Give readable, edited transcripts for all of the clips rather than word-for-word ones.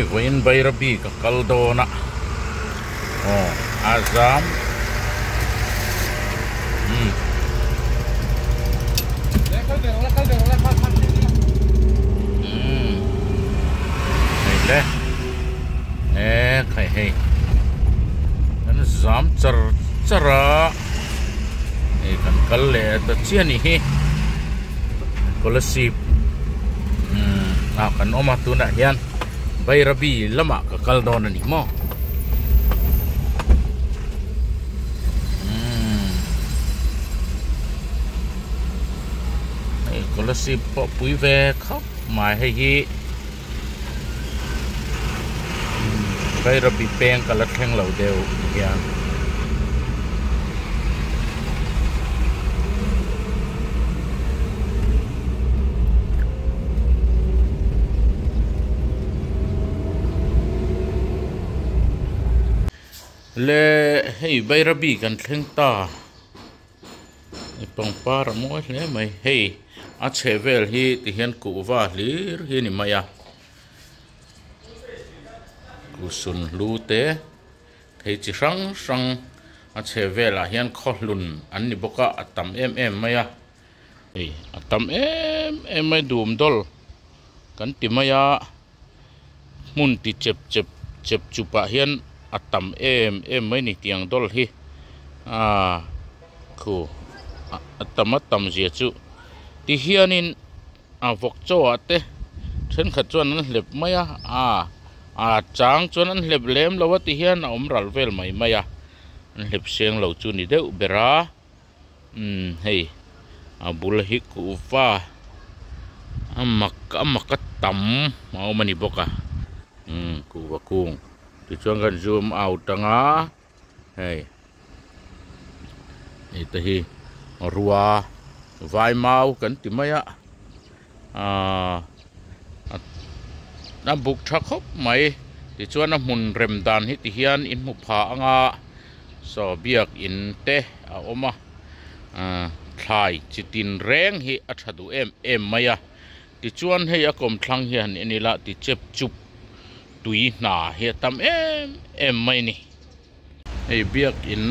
hei vain bayrabi ka kaldona azam hei khai hei kan zam chara hei kan kal le ta chiani hi kolasip kan oma tu na hian bayrabi lama ka kaldona ni mo kolasip po pui ve khóc mai hay hi bayrabi peng ka lat theng lo deu hian le hei bayrabi kan thleng ta pang par mo le mai hei a chevel hi ti hian ku wa hlir hi ni maya ku sun lu te thei chi sang a chevel a hian kholun an ni boka atam em maya hei atam em mai dum dol kan ti maya mun ti chep chupa hian atam em mai ni tiang dol hi khu atam zia chu ti hianin vok cho ate then khat chuan an hlep maya chang chuan an hlep lem lo ti hian om ral vel mai maya an hlep seng lo chu ni deuh bera hei bul hi ku wa amak tam mau mani boka ku wa kung ti chuan kan zoom out tanga hei ita hi ruwa vai mau kan ti maya na buk thak khop mai ti chuan a mun rem dan hi ti hian in mu pha anga so biak in te a oma thlai chitin reng hi a thadu em maya ti chuan hei a kom thlang hian enila ti chep chup tui na hi tam em mai ni hei biak in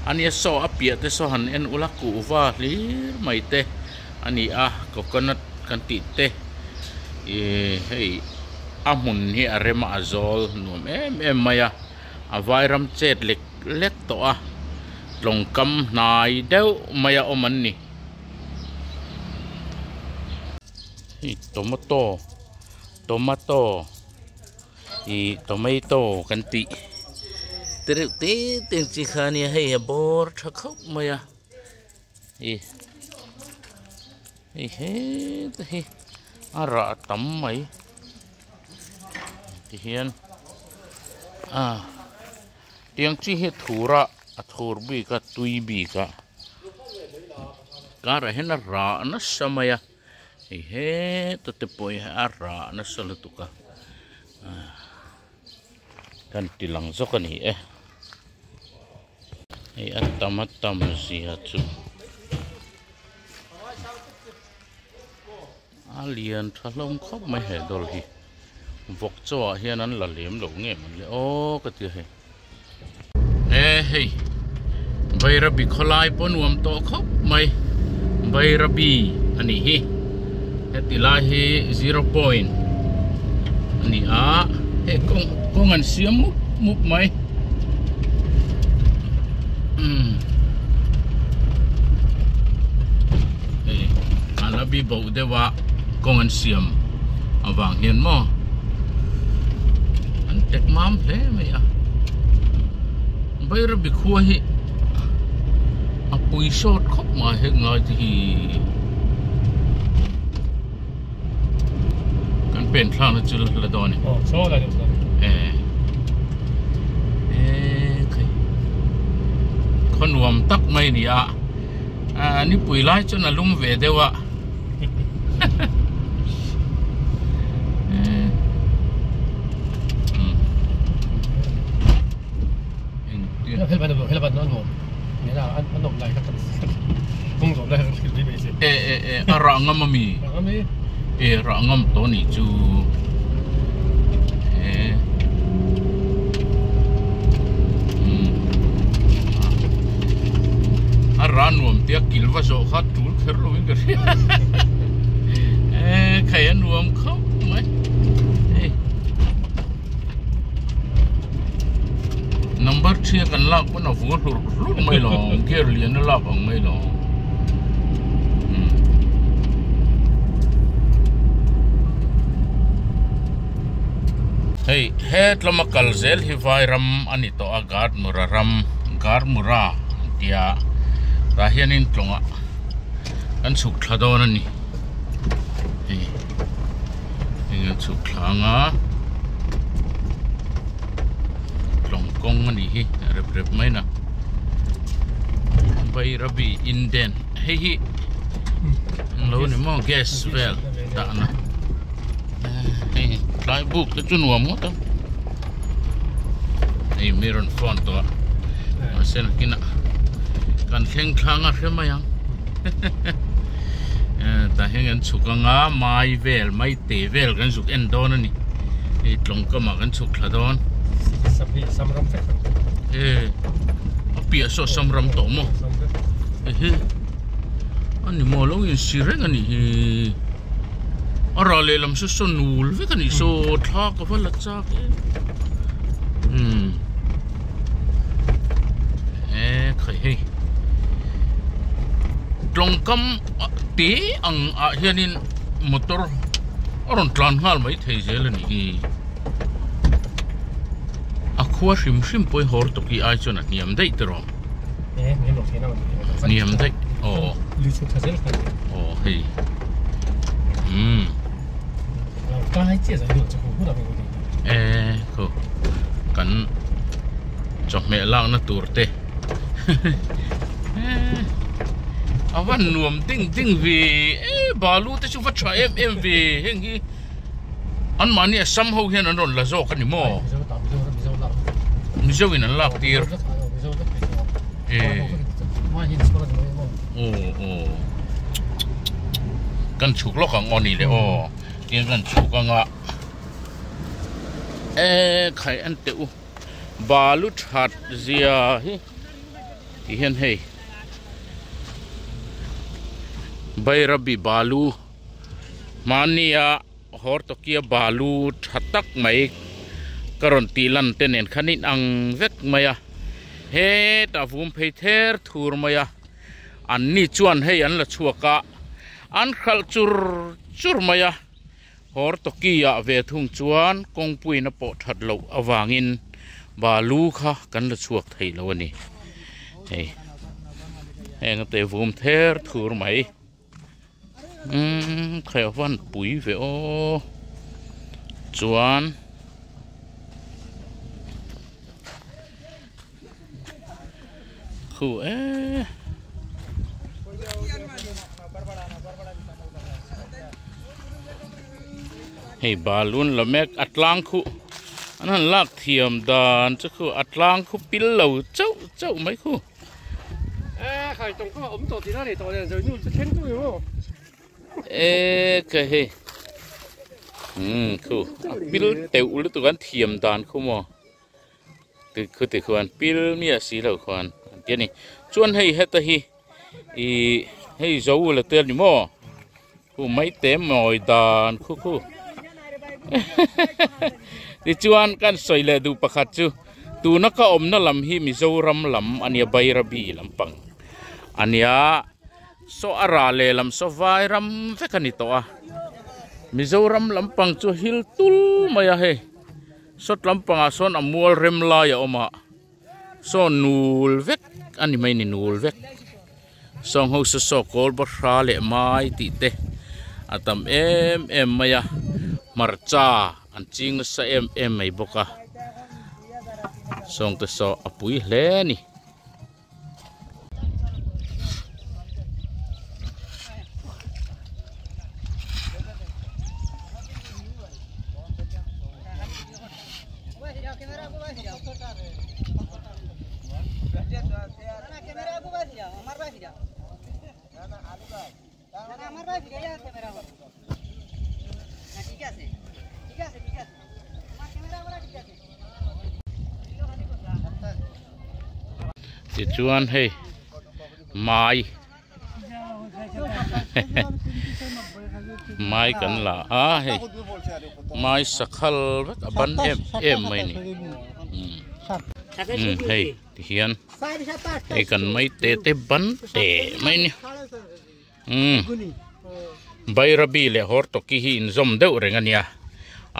ania so apia te so han en ulaku wa hlir mai te ani coconut kan ti te hei amun hi arema azol nuam em maya avairam chet lek to longkam nai deu maya oman ni tomato kan ti te chi khani hei bor thakop maya he ara tam mai ti hian tiang chi he thura athur bi ka tui bi ka ra hen ra na samaya he to te poi ara na salutuka kan tilang zokani hei atam zia chu alien thalom khop mai he dol hi vok cho hian an la lem lo nge man le ka ti hei bayrabi kholai ponuam to khop mai bayrabi ani hi hetila hi 0 point ani he kong an siam mup mai alabi bau dewa kong an siam awang hian mo an tek mam hle mai bayrabi khua hi apui shot khop ma he ngai hi kan pen thlang chu la doni so la con nuam tắc mây nè ni pui lai cho na lum về đâu ạ helpat non ngom ni la an nom lai ka không ngom lai ka đi về xe ra ngam mi ra ngam to ni chu ran nuông tiếc kil và số khát trốn phở luôn cái khai ăn nuông không mấy number 3 kan lak pun of what rut mai long kia liền nó lak ang mai long hey het lama kalzel hi vai ram ani to agat mura ram gar mura dia ra hianin tlonga an suk thladon ani hey an suk thlanga kong ani hi rep mai na bai rabi inden hei hi lo ni mo gas well ta na hei lai book te chu nuam mo ta ei miron phone to sen kina kan theng thanga hrema yang ta hengen chukanga mai vel mai te vel kan suk en don ani ei tlong kama kan chuk thladon samram phek apia so samram to mo ani mo lo in sireng ani ara le lam so sonul ve kan so tha ka fa la cha khai he tlongkam te ang a hianin motor aron tlan hal mai thei zel ani khua sim poi hor to ki ai chona niam dei tro niam lo thena niam dei lu chu thazel ka hei ka hai che za lu chu hu da me ko kan chok me lang na turte awan nuam ding vi balu te chu va try em vi hengi an mani somehow hian an ron la zo kan ni mo mizo in an lak tir kan chuk lok ang oni le tin kan chuk anga khai an te u balu that zia hi ti hian hei bai rabi balu mania hor to kia balu thatak mai karon tlan tenen khanin ang vek maya he ta vum phei ther thur maya an ni chuan hei an la chuaka an khal chur maya hor to kia ve thung chuan kongpui na po that lo awangin balu kha kan la chuak thei lo ani hei heng te vum ther thur mai khai van pui ve chuan khu hei balun lamek atlang khu anan lak thiam dan chu khu atlang khu pil lo chau mai khu khai tong ko om to ti na ni to ne rồi nu chen tu yo cái hei khu pil teu lu tu kan thiam dan khu mo từ khoan pil mia si lo khoan cái này chuan hei heta hi hei zo la tel ni mo khu mai te moi dan khu ti chuan kan soi le du pakhat chu tu na ka om na lam hi mizoram lam ania bai rabi lampang ania so ara le lam so vai ram ve kan to a mizoram lampang chu hil tul maya he sot lampang a son amol rem la ya oma so nul vek ani mai ni nul vek song ho so kol ba ra le mai ti te atam em maya marcha an ching sa em mai boka song te so apui hle ni Ti chuan hei mai mai kan la hey mai sakhal vat aban em mai ni hey hian hey kan mai te ban te mai ni bai rabi le hor to ki hi in zom deuh reng ania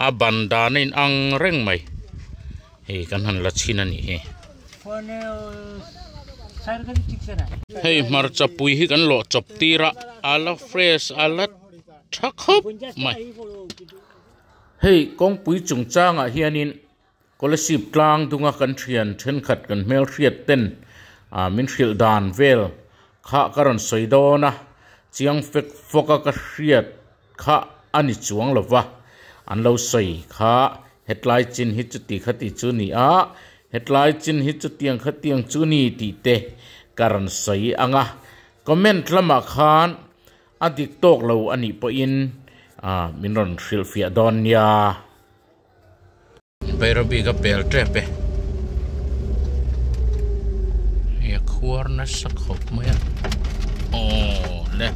a ban dan in ang reng mai hey kan han la chin ani he hey mar chapui hi kan lo chop tira ala fresh ala thakop mai hey kong pui chung changa hianin scholarship tlang dunga kan thian then khat kan mel riat ten min hril dan vel kha karon soidona chiang fek foka ka riat kha ani chuang lova an lo soi kha headline chin hi chuti khati chu ni a headline chin hi chutiang khatiang chu ni ti te karan soi anga comment lama khan adik tok lo ani po in minron hril fia don ya Bayrabi ka bel trepe ya khuar na sakhop maya le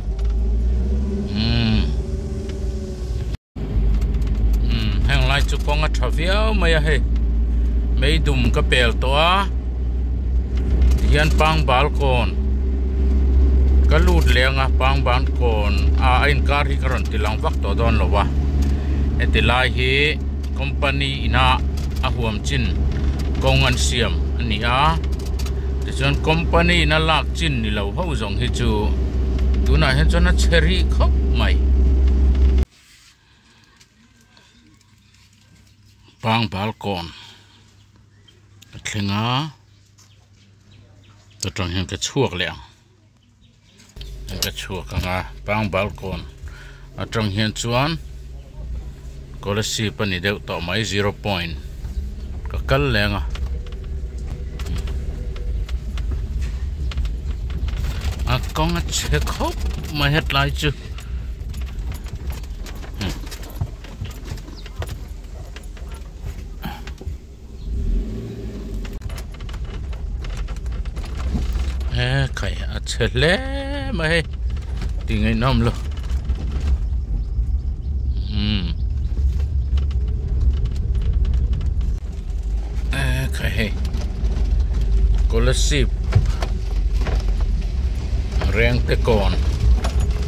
hang lai chu konga thaviao maya he mei dum ka bel to a hian pang balkon ka lut lenga pang balkon ain kar hi karon tilang vak to don lowa etilai hi company ina ahuam chin kongan siam ani a tichuan company ina lak chin ni lo ho zong hi chu tuna hen chona cherry khop mai pang balkon thlenga to tang hen ka chuak leng ka chuak anga pang balkon atang hian chuan scholarship ani deuh to mai 0 point ka kal lenga a kong a check hop ma headline chu kai a chele mai tingai nam lo scholarship reng te kon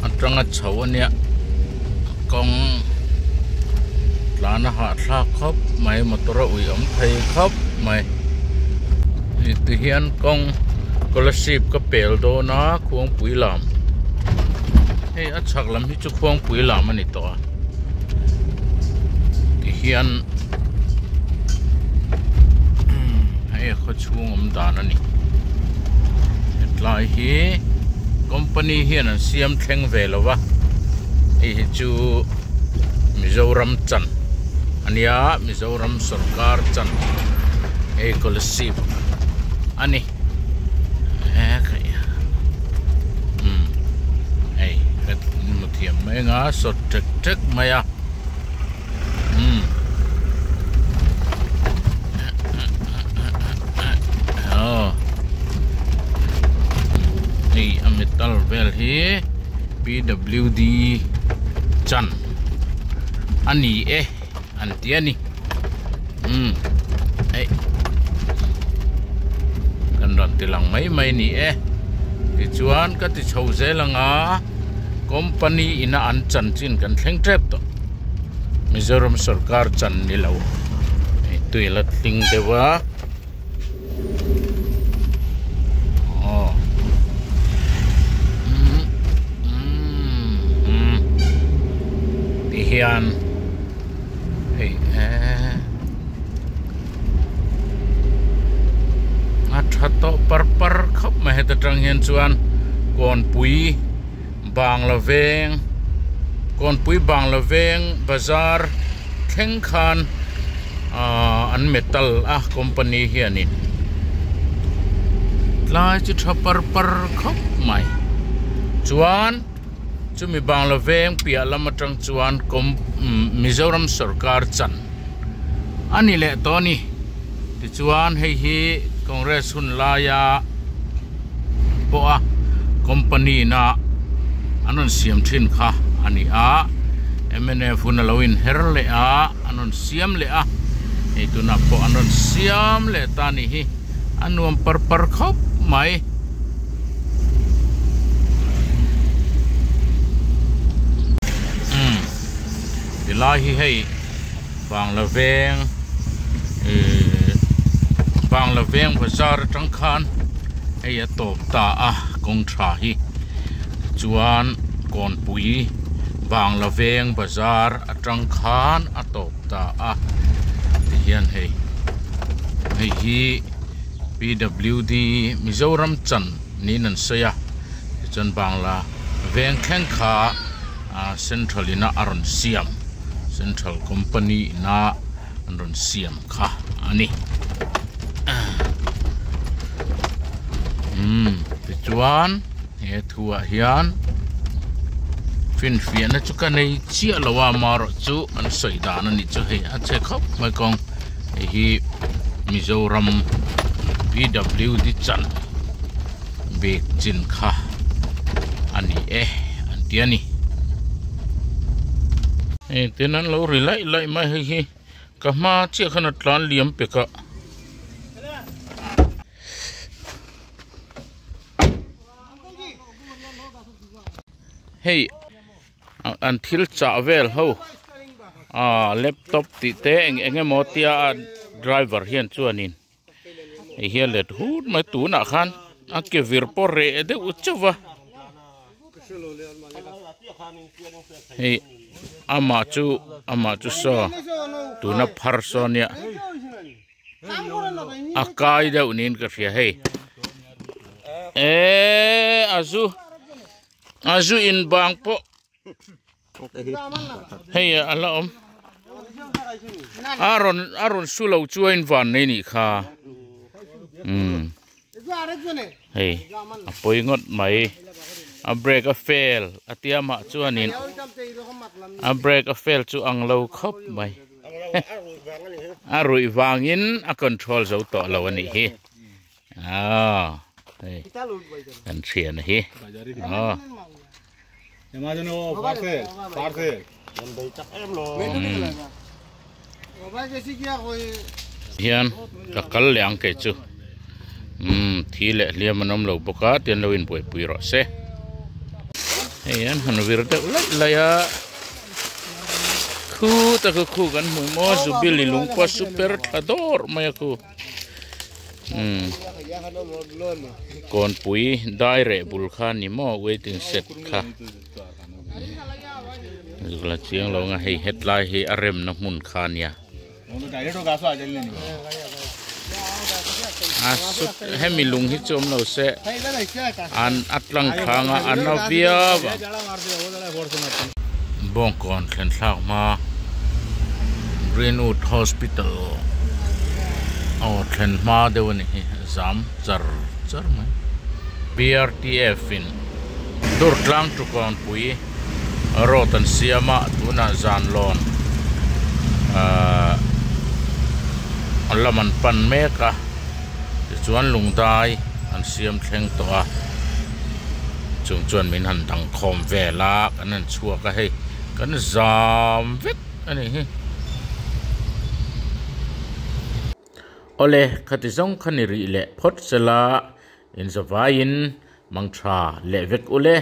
atanga chawania kong lana ha thla khop mai motora ui om thei khop mai ti hian kong scholarship ka pel do na khuang pui lam hey a chak lam hi chu khuang pui lam ani to ti hian kho chung om dan ani hetlai hi company hian an siam thleng velowa hi chu Mizoram chan ania Mizoram sarkar chan scholarship ani kai hey vet muthiam menga so tek maya metal vel hi PWD chan ani anti ani ai kan ran tilang mai ni ti chuan ka ti chho zelanga company ina an chan chin kan thleng trep to Mizoram sarkar chan ni lo tuila ting dewa hian hey thatto par khop ma heta tang hian chuan kon pui bang laveng bazar theng khan an metal company hianin lai chu thapar par khop mai chuan chumi bangla veng pia lama tang chuan Mizoram sarkar chan ani le toni ti chuan hei hi congress hun la ya po company na anon siam thin kha ani a MNF huna loin herle a anon siam le a itu na po anon siam le tani hi anuam par khop mai ilahi hei bang la veng bazar tangkhan hei top ta a kong tha hi chuan kon pui bang la veng bazar atangkhan atop ta a hian hei hi PWD Mizoram chan ni nan saya chan bang la veng kheng kha central ina aron siam central company na aron siam kha ani chuan he thua hian fin fian chu ka nei chia lawa maro chu an soi dan ani chu he a che khop mai kong hi Mizoram PWD chan bek chin kha ani an tiani tenan lo rilai mai hi ka ma che khana tlan liam pe ka hey until cha vel ho laptop ti te enge motia driver hian chuanin hian let hut mai tu na khan a ke vir por re de uchawa hey ama chu so tu na phar so nia akai da unin ka fia hey azu in bang po hey alom aron sulo chuain van nei ni kha hey apoi ngot mai a break a fail atiama chuanin a break a fail chu anglo khop mai arui wangin a control zo to lo ani hi hey an thian hi Imagine parcel. Hian takal liang ke chu thi le liam anom lo boka tian lo in pui ro se hian han vir de la ya khu kan mu mo zu bili lung pa super thador mai khu kon pui dai re bul khan ni mo waiting set kha la chiang lo nga hei headline hi arem na mun khan ya asut hemi lung hi chom lo se an atlang khanga anavia bong kon thlen thak ma ringawt hospital thlen ma dewani zam char mai BRTF in dur tlang tu kon pui rotan siama tuna zan lon laman pan meka chuan lungdai an siam thleng to a chuan min han dang khom vela kan an chua ka hei kan zam vek ani hi ole khatizong khaniri le phot sela in zavain mangtha le vek ule